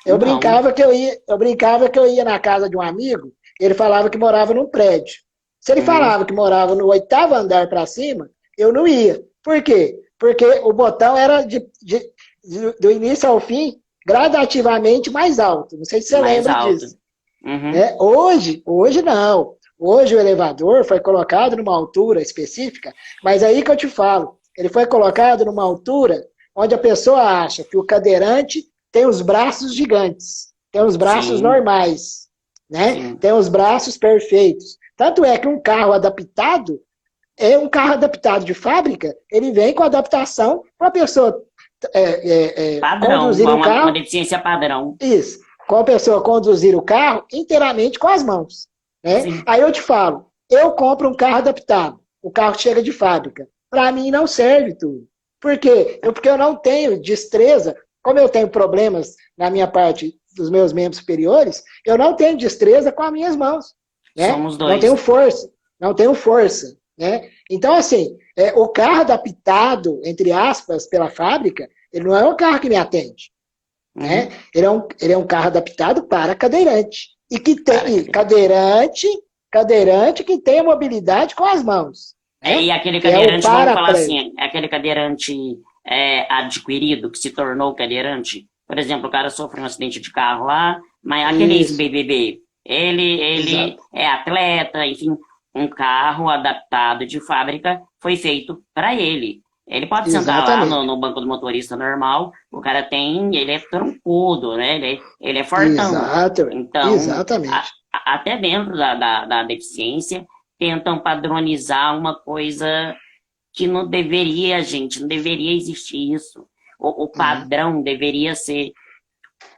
Não. Eu brincava que eu ia na casa de um amigo, ele falava que morava num prédio. Se ele Uhum. falava que morava no 8º andar para cima, eu não ia. Por quê? Porque o botão era do início ao fim gradativamente mais alto. Não sei se você Mais lembra alto. disso. Uhum. Né? Hoje não. Hoje o elevador foi colocado numa altura específica, mas aí que eu te falo, ele foi colocado numa altura onde a pessoa acha que o cadeirante tem os braços gigantes, tem os braços Sim, normais, né? sim. Tem os braços perfeitos. Tanto é que um carro adaptado de fábrica, ele vem com adaptação para a pessoa Padrão, conduzir o uma carro, deficiência padrão. isso, com a pessoa conduzir o carro inteiramente com as mãos. Né? Sim. Aí eu te falo, eu compro um carro adaptado, o carro chega de fábrica. Para mim não serve tudo. Por quê? Porque eu não tenho destreza, como eu tenho problemas na minha parte dos meus membros superiores, eu não tenho destreza com as minhas mãos. Né? Somos Não tenho dois. força, não tenho força. Né? Então, assim, o carro adaptado, entre aspas, pela fábrica, ele não é um carro que me atende. Né? Uhum. Ele é um carro adaptado para cadeirante. E que Para, tem cadeirante que tem a mobilidade com as mãos. Né? e aquele Que é o cadeirante, vamos falar paraplégico. assim, é aquele cadeirante adquirido, que se tornou cadeirante. Por exemplo, o cara sofreu um acidente de carro lá, mas aquele Isso, ex-BBB, ele exato. é atleta, enfim, um carro adaptado de fábrica foi feito para ele. Ele pode sentar lá Exatamente. no banco do motorista normal, o cara ele é troncudo, né? Ele é fortão. Exato. Então, Exatamente. até dentro da deficiência, tentam padronizar uma coisa que não deveria, gente, não deveria existir isso. O Uhum. padrão deveria ser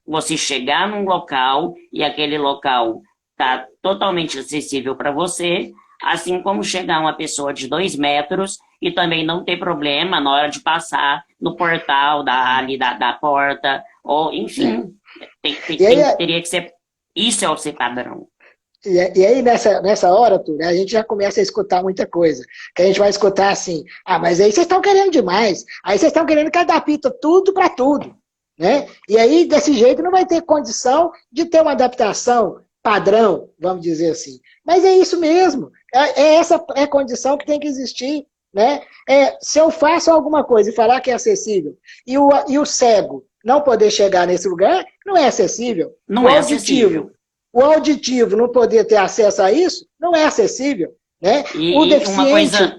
você chegar num local e aquele local tá totalmente acessível para você, assim como chegar uma pessoa de 2 metros e também não ter problema na hora de passar no portal ali da porta, ou É. enfim, E aí, teria que ser. Isso é o ser padrão. e aí nessa hora, Túlio, a gente já começa a escutar muita coisa. Que a gente vai escutar assim, mas aí vocês estão querendo demais. Aí vocês estão querendo que adapta tudo para tudo. Né? E aí, desse jeito, não vai ter condição de ter uma adaptação padrão, vamos dizer assim. Mas é isso mesmo. Essa é a condição que tem que existir. Né? Se eu faço alguma coisa e falar que é acessível, e o cego não poder chegar nesse lugar, não é acessível. Não é acessível. O auditivo não poder ter acesso a isso, não é acessível. Né? O E deficiente.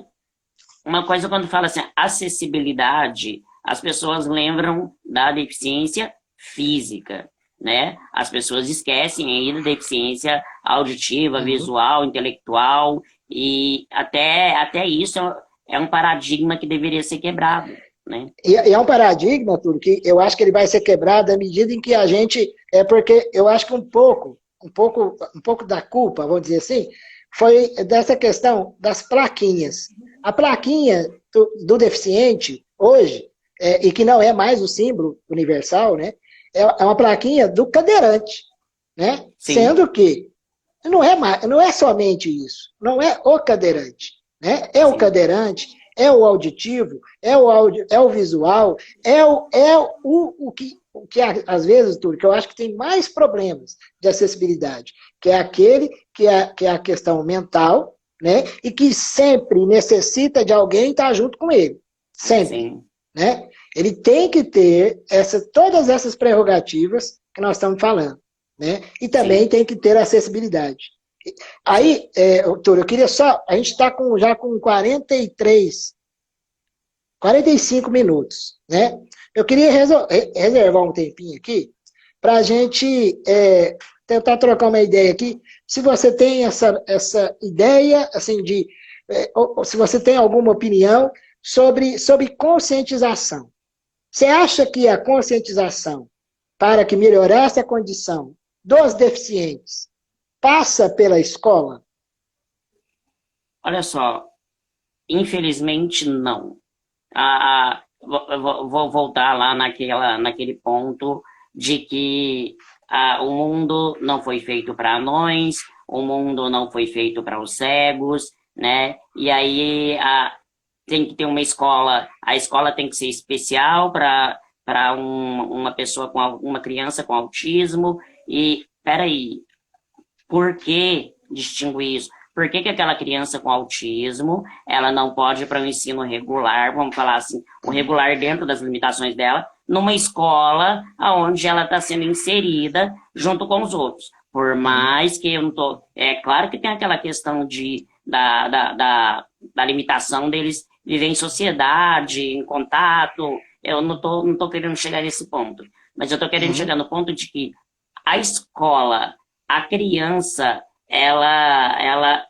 uma coisa quando fala assim, acessibilidade, as pessoas lembram da deficiência física, né? As pessoas esquecem aí da deficiência auditiva, Uhum. visual, intelectual, e até isso é um paradigma que deveria ser quebrado, né? E é um paradigma, Túlio, que eu acho que ele vai ser quebrado à medida em que a gente. Porque eu acho que um pouco da culpa, vamos dizer assim, foi dessa questão das plaquinhas. A plaquinha do deficiente, hoje, e que não é mais o símbolo universal, né? É uma plaquinha do cadeirante. Né? Sim, Sendo que Não é somente isso, não é o cadeirante, né? É o Sim, cadeirante, é o auditivo, é o áudio, é o visual, o que às vezes, Túlio, que eu acho que tem mais problemas de acessibilidade, que é aquele que é a questão mental, né? E que sempre necessita de alguém estar junto com ele, sempre, sim, né? Ele tem que ter todas essas prerrogativas que nós estamos falando, né? E também sim, tem que ter acessibilidade. sim. Aí, Túlio, eu queria só, a gente está já com 45 minutos, né? Eu queria reservar um tempinho aqui para a gente tentar trocar uma ideia aqui. Se você tem essa ideia, assim, ou se você tem alguma opinião sobre conscientização. Você acha que a conscientização para que melhorasse a condição dos deficientes passa pela escola? Olha só, infelizmente não. Vou voltar lá naquele ponto de que o mundo não foi feito para anões, o mundo não foi feito para os cegos, né? E aí tem que ter uma escola, a escola tem que ser especial para uma pessoa uma criança com autismo. E peraí, por que distinguir isso? Por que aquela criança com autismo, ela não pode ir para o ensino regular, vamos falar assim, o regular dentro das limitações dela, numa escola onde ela está sendo inserida junto com os outros? Por Uhum, mais que eu não tô... É claro que tem aquela questão da limitação deles viver em sociedade, em contato. Eu não tô querendo chegar nesse ponto. Mas eu estou querendo uhum, chegar no ponto de que a escola, a criança, ela,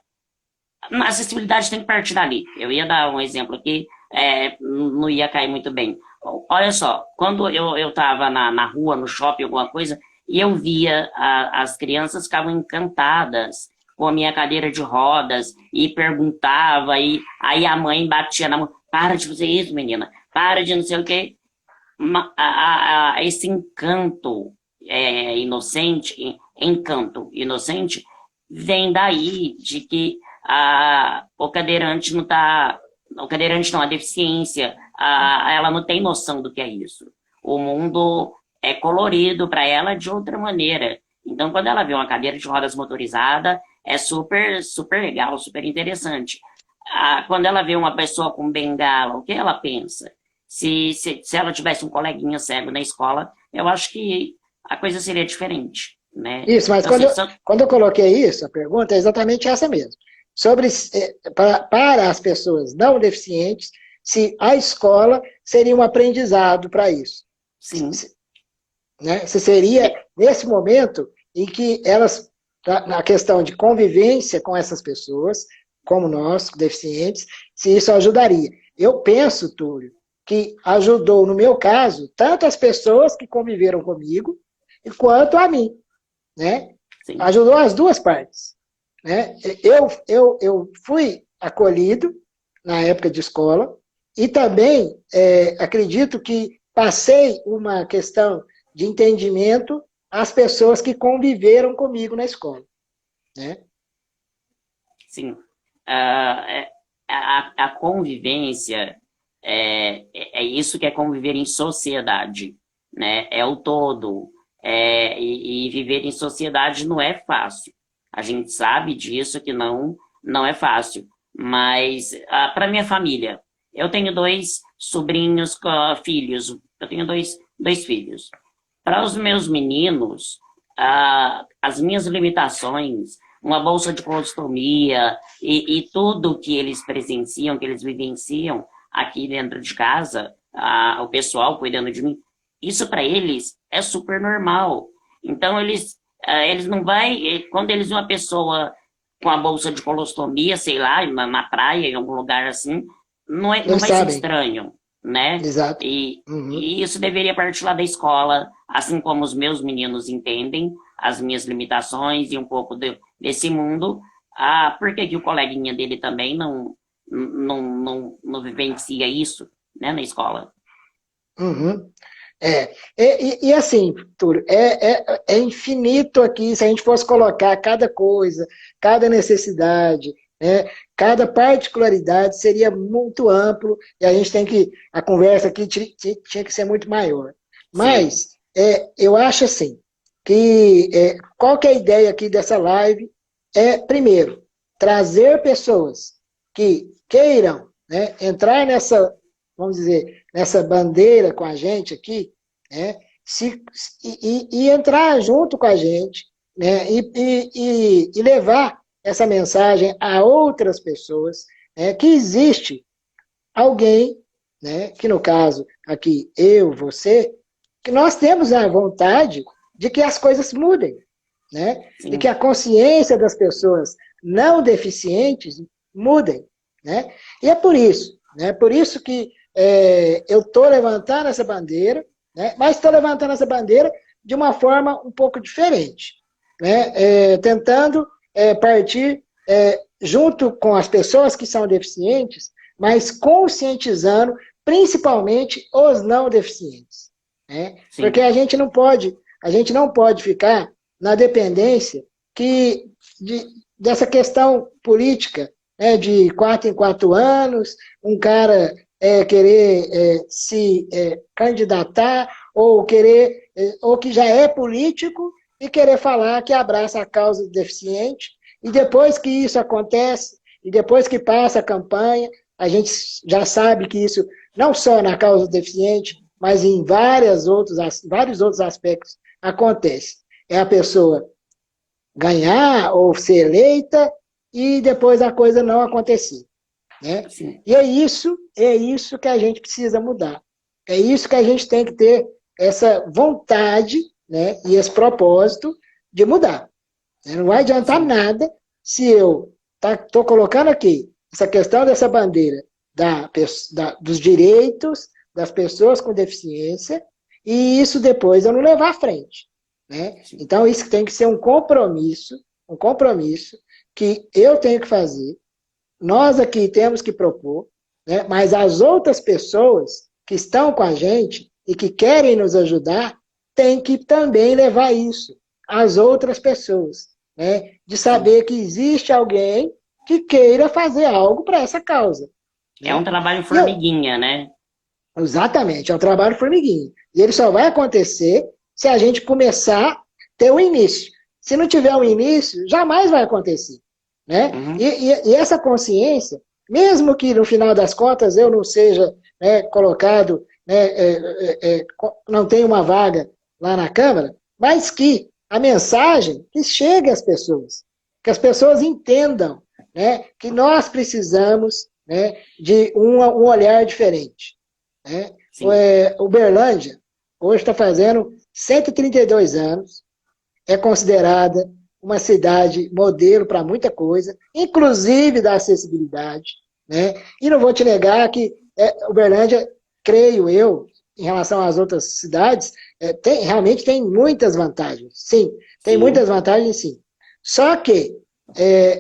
a acessibilidade tem que partir dali. Eu ia dar um exemplo aqui, não ia cair muito bem. Olha só, quando eu estava na rua, no shopping, alguma coisa, e eu via as crianças ficavam encantadas com a minha cadeira de rodas e perguntava, e aí a mãe batia na mão, para de fazer isso, menina, para de não sei o quê. Esse encanto inocente, encanto inocente, vem daí de que o cadeirante não tá, o cadeirante não, a deficiência, ela não tem noção do que é isso. O mundo é colorido para ela de outra maneira. Então, quando ela vê uma cadeira de rodas motorizada, é super, super legal, super interessante. Quando ela vê uma pessoa com bengala, o que ela pensa? Se ela tivesse um coleguinha cego na escola, eu acho que a coisa seria diferente, né? isso, mas Então, assim, quando eu coloquei isso, a pergunta é exatamente essa mesmo. Sobre, para as pessoas não deficientes, se a escola seria um aprendizado para isso. sim, Né? Se seria nesse momento em que elas, na questão de convivência com essas pessoas, como nós, deficientes, se isso ajudaria. Eu penso, Túlio, que ajudou, no meu caso, tanto as pessoas que conviveram comigo, quanto a mim, né? sim, Ajudou as duas partes, né? Eu fui acolhido na época de escola e também acredito que passei uma questão de entendimento às pessoas que conviveram comigo na escola, né? sim. Ah, a convivência é isso que é conviver em sociedade, né? É o todo. E viver em sociedade não é fácil. A gente sabe disso que não é fácil. Mas para minha família, eu tenho dois sobrinhos, filhos. Eu tenho dois filhos. Para os meus meninos, as minhas limitações, uma bolsa de colostomia e tudo que eles presenciam, que eles vivenciam aqui dentro de casa, o pessoal cuidando de mim, isso para eles é super normal. Então eles não vai, quando eles veem uma pessoa com a bolsa de colostomia, sei lá, na praia, em algum lugar assim, não Eles vai ser sabem, estranho, né? exato. E, Uhum, e isso deveria partir lá da escola, assim como os meus meninos entendem as minhas limitações e um pouco desse mundo. Por que que o coleguinha dele também não vivencia isso, né, na escola? uhum. E assim, Túlio, é infinito aqui, se a gente fosse colocar cada coisa, cada necessidade, né, cada particularidade, seria muito amplo, e a gente tem que, a conversa aqui tinha que ser muito maior. Sim, Mas, eu acho assim, que qual que é a ideia aqui dessa live? Primeiro, trazer pessoas que queiram, né, entrar nessa, vamos dizer, nessa bandeira com a gente aqui, né, e entrar junto com a gente, né, e levar essa mensagem a outras pessoas, né, que existe alguém, né, que no caso aqui eu, você, que nós temos a vontade de que as coisas mudem, né, de que sim, a consciência das pessoas não deficientes mudem, né, e é por isso que eu estou levantando essa bandeira, né, mas estou levantando essa bandeira de uma forma um pouco diferente, né, tentando partir junto com as pessoas que são deficientes, mas conscientizando principalmente os não deficientes, né? Porque sim. a gente não pode ficar na dependência dessa questão política, né, de 4 em 4 anos, um cara querer se candidatar ou que já é político e querer falar que abraça a causa do deficiente, e depois que isso acontece, e depois que passa a campanha, a gente já sabe que isso, não só na causa do deficiente, mas em vários outros aspectos acontece. É a pessoa ganhar ou ser eleita e depois a coisa não acontecer, né? Sim. E é isso que a gente precisa mudar. É isso que a gente tem que ter essa vontade, né, e esse propósito de mudar. Não vai adiantar Sim. nada se eu estou colocando aqui essa questão dessa bandeira dos direitos das pessoas com deficiência e isso depois eu não levar à frente, né? Sim. Então isso tem que ser um compromisso que eu tenho que fazer, nós aqui temos que propor, né? Mas as outras pessoas que estão com a gente e que querem nos ajudar têm que também levar isso às outras pessoas, né? De Sim. saber que existe alguém que queira fazer algo para essa causa, É um né? trabalho E eu, formiguinha, né? exatamente, é um trabalho formiguinho. E ele só vai acontecer se a gente começar a ter um início. Se não tiver um início, jamais vai acontecer, né? Uhum. E essa consciência, mesmo que no final das contas eu não seja, né, colocado, né, não tenha uma vaga lá na Câmara, mas que a mensagem que chegue às pessoas, que as pessoas entendam, né, que nós precisamos, né, de um olhar diferente, né? Sim. Uberlândia hoje está fazendo 132 anos, é considerada uma cidade modelo para muita coisa, inclusive da acessibilidade, né? E não vou te negar que Uberlândia, creio eu, em relação às outras cidades, realmente tem muitas vantagens. Sim, tem Sim. muitas vantagens, sim. Só que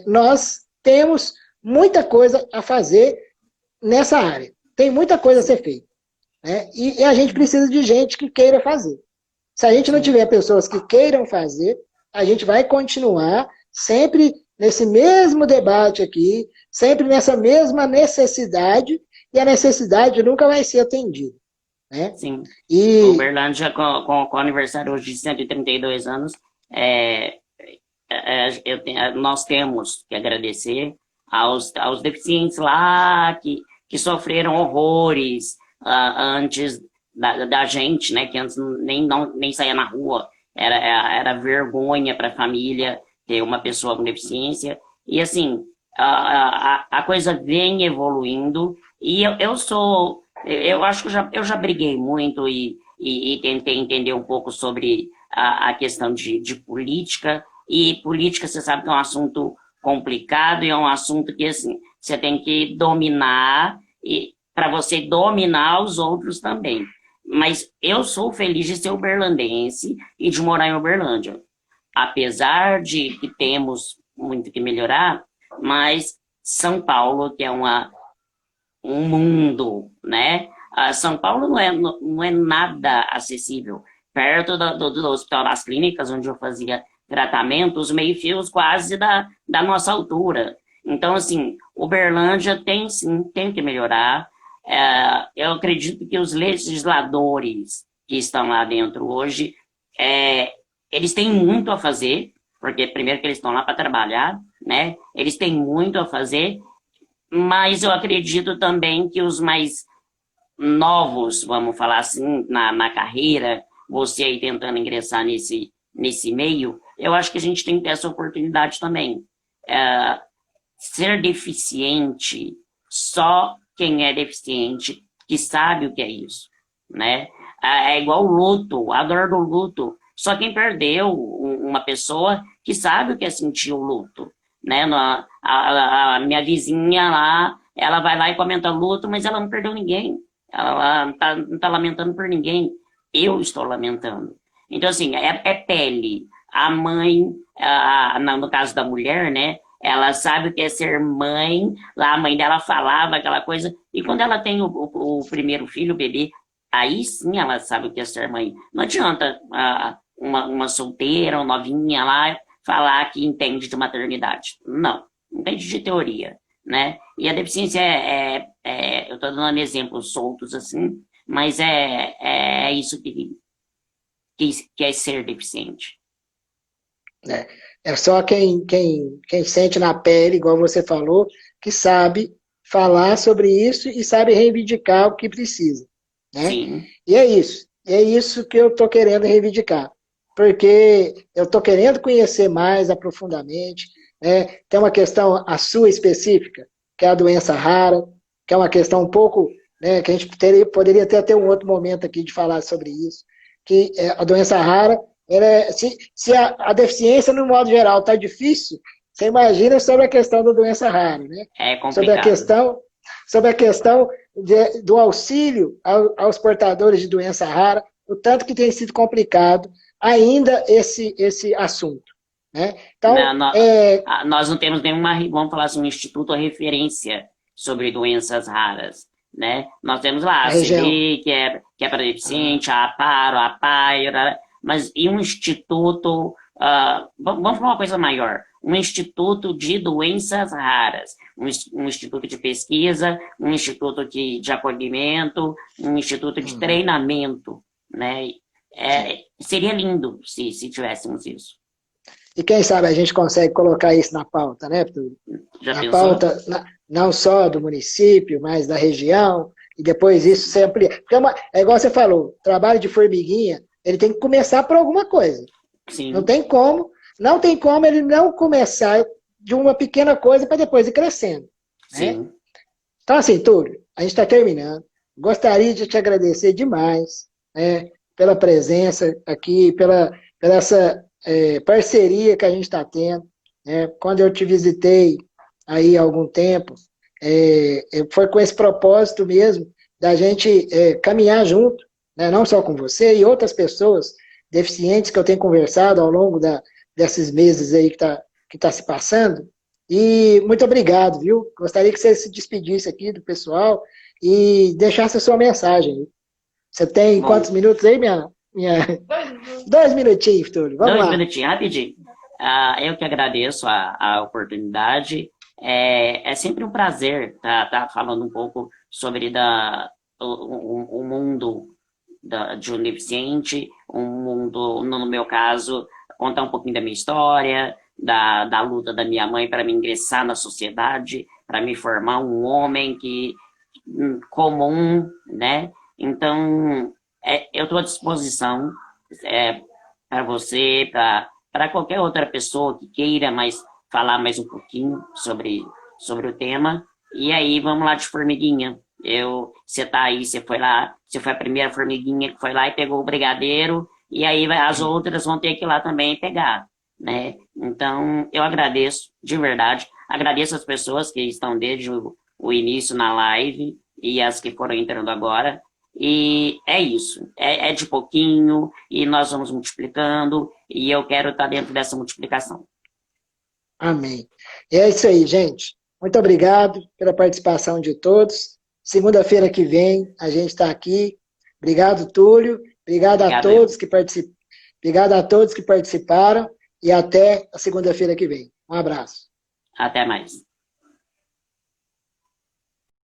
nós temos muita coisa a fazer nessa área. Tem muita coisa a Sim. ser feita, né? E a gente precisa de gente que queira fazer. Se a gente não Sim. tiver pessoas que queiram fazer, a gente vai continuar sempre nesse mesmo debate aqui, sempre nessa mesma necessidade, e a necessidade nunca vai ser atendida, né? Sim. E Uberlândia, com o aniversário hoje de 132 anos, é, nós temos que agradecer aos deficientes lá que sofreram horrores antes da gente, né? Que antes nem saía na rua. Era vergonha para a família ter uma pessoa com deficiência. E assim, a coisa vem evoluindo. E eu acho que eu já briguei muito e tentei entender um pouco sobre a questão de política. E política, você sabe que é um assunto complicado e é um assunto que, assim, você tem que dominar e para você dominar os outros também. Mas eu sou feliz de ser uberlandense e de morar em Uberlândia. Apesar de que temos muito que melhorar, mas São Paulo, que é um mundo, né? São Paulo não é nada acessível. Perto do Hospital das Clínicas, onde eu fazia tratamento, os meio-fios quase da nossa altura. Então, assim, Uberlândia tem, sim, tem que melhorar. Eu acredito que os legisladores que estão lá dentro hoje, eles têm muito a fazer, porque primeiro que eles estão lá para trabalhar, né? Eles têm muito a fazer, mas eu acredito também que os mais novos, vamos falar assim, na carreira, você aí tentando ingressar nesse meio, eu acho que a gente tem que ter essa oportunidade também. Ser deficiente, só quem é deficiente que sabe o que é isso, né? É igual o luto, a dor do luto. Só quem perdeu uma pessoa que sabe o que é sentir o luto, né? A minha vizinha lá, ela vai lá e comenta luto, mas ela não perdeu ninguém. Ela não tá lamentando por ninguém. Eu estou lamentando. Então, assim, é pele. A mãe, no caso da mulher, né? Ela sabe o que é ser mãe. Lá a mãe dela falava aquela coisa. E quando ela tem o primeiro filho, o bebê, aí sim ela sabe o que é ser mãe. Não adianta uma solteira ou novinha lá falar que entende de maternidade. Não, entende de teoria, né? E a deficiência eu estou dando exemplos soltos assim, mas é isso que é ser deficiente. É só quem sente na pele, igual você falou, que sabe falar sobre isso e sabe reivindicar o que precisa, né? Sim. E é isso que eu estou querendo reivindicar, porque eu estou querendo conhecer mais aprofundadamente, né? Tem uma questão, a sua específica, que é a doença rara, que é uma questão um pouco, né, que a gente poderia ter um outro momento aqui de falar sobre isso, que a doença rara, se a deficiência, no modo geral, está difícil, você imagina sobre a questão da doença rara, né? É complicado. Sobre a questão do auxílio aos portadores de doença rara, o tanto que tem sido complicado ainda esse assunto, né? Então, nós não temos vamos falar assim, um instituto a referência sobre doenças raras, né? Nós temos lá a CB, que é para deficiente, a APARO, a PAIRA, mas e um instituto, vamos falar uma coisa maior, um instituto de doenças raras, um instituto de pesquisa, um instituto de acolhimento, um instituto de treinamento, né? Seria lindo se tivéssemos isso. E quem sabe a gente consegue colocar isso na pauta, né, Arthur? Na pauta não só do município, mas da região, e depois isso se amplia. Porque é igual você falou, trabalho de formiguinha, ele tem que começar por alguma coisa. Sim. Não tem como ele não começar de uma pequena coisa para depois ir crescendo. Né? Sim. Então, assim, Túlio, a gente está terminando. Gostaria de te agradecer demais, né, pela presença aqui, pela essa parceria que a gente está tendo. Né? Quando eu te visitei aí há algum tempo, foi com esse propósito mesmo da gente caminhar junto, né? Não só com você e outras pessoas deficientes que eu tenho conversado ao longo desses meses aí que tá se passando. E muito obrigado, viu? Gostaria que você se despedisse aqui do pessoal e deixasse a sua mensagem. Você tem quantos minutos aí, minha... 2 minutinhos, Túlio. Vamos lá. 2 minutinhos, rapidinho. Eu que agradeço a oportunidade. É sempre um prazer estar falando um pouco sobre o mundo de um deficiente, um mundo, no meu caso, contar um pouquinho da minha história, da luta da minha mãe para me ingressar na sociedade, para me formar um homem comum, né? Então, eu estou à disposição para você, para qualquer outra pessoa que queira falar mais um pouquinho sobre o tema. E aí, vamos lá de formiguinha. Você tá aí, você foi lá, você foi a primeira formiguinha que foi lá e pegou o brigadeiro, e aí as outras vão ter que ir lá também pegar, né? Então, eu agradeço, de verdade, agradeço as pessoas que estão desde o início na live e as que foram entrando agora. E é isso, é de pouquinho, e nós vamos multiplicando, e eu quero estar dentro dessa multiplicação. Amém. É isso aí, gente. Muito obrigado pela participação de todos. Segunda-feira que vem, a gente está aqui. Obrigado, Túlio. Obrigado a todos que participaram. Obrigado a todos que participaram. E até a segunda-feira que vem. Um abraço. Até mais.